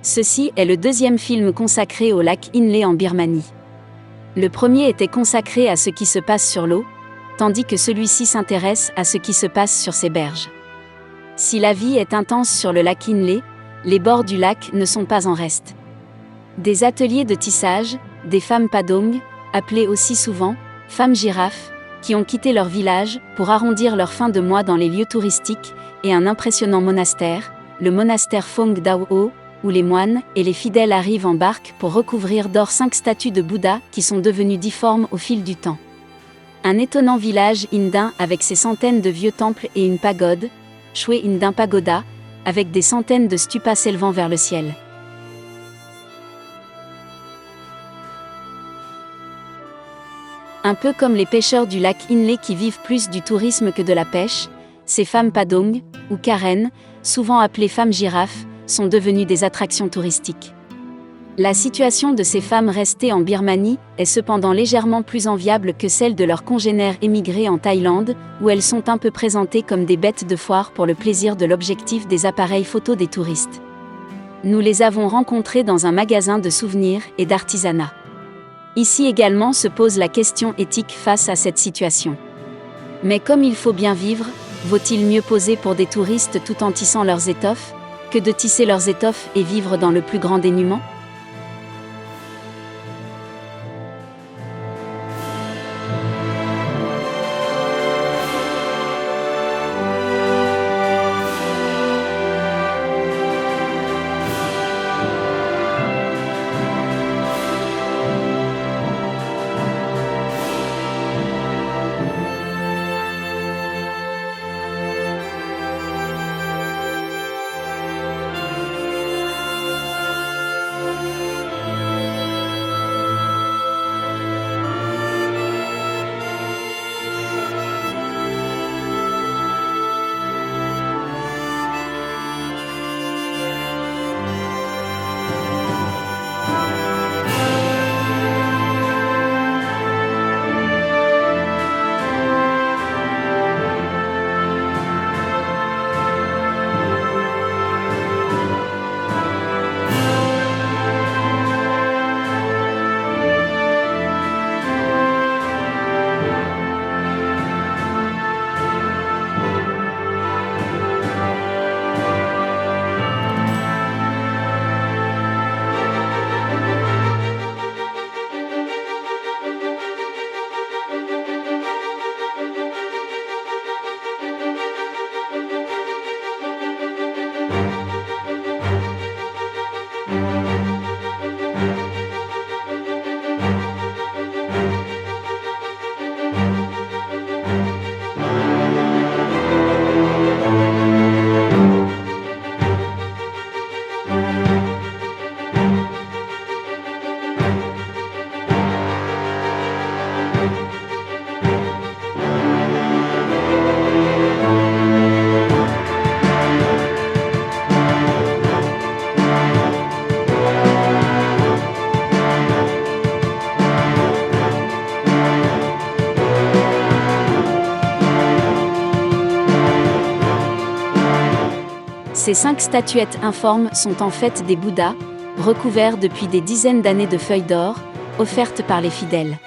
Ceci est le deuxième film consacré au lac Inle en Birmanie. Le premier était consacré à ce qui se passe sur l'eau, tandis que celui-ci s'intéresse à ce qui se passe sur ses berges. Si la vie est intense sur le lac Inle, les bords du lac ne sont pas en reste. Des ateliers de tissage, des femmes padong, appelées aussi souvent femmes girafes, qui ont quitté leur village pour arrondir leur fin de mois dans les lieux touristiques, et un impressionnant monastère, le monastère Phong Dao, où les moines et les fidèles arrivent en barque pour recouvrir d'or 5 statues de Bouddha qui sont devenues difformes au fil du temps. Un étonnant village indien avec ses centaines de vieux temples et une pagode, Shwe Indin Pagoda, avec des centaines de stupas s'élevant vers le ciel. Un peu comme les pêcheurs du lac Inle qui vivent plus du tourisme que de la pêche, ces femmes padong, ou Karen, souvent appelées femmes girafes, sont devenues des attractions touristiques. La situation de ces femmes restées en Birmanie est cependant légèrement plus enviable que celle de leurs congénères émigrés en Thaïlande, où elles sont un peu présentées comme des bêtes de foire pour le plaisir de l'objectif des appareils photo des touristes. Nous les avons rencontrées dans un magasin de souvenirs et d'artisanat. Ici également se pose la question éthique face à cette situation. Mais comme il faut bien vivre, vaut-il mieux poser pour des touristes tout en tissant leurs étoffes, que de tisser leurs étoffes et vivre dans le plus grand dénuement ? Ces 5 statuettes informes sont en fait des Bouddhas, recouverts depuis des dizaines d'années de feuilles d'or, offertes par les fidèles.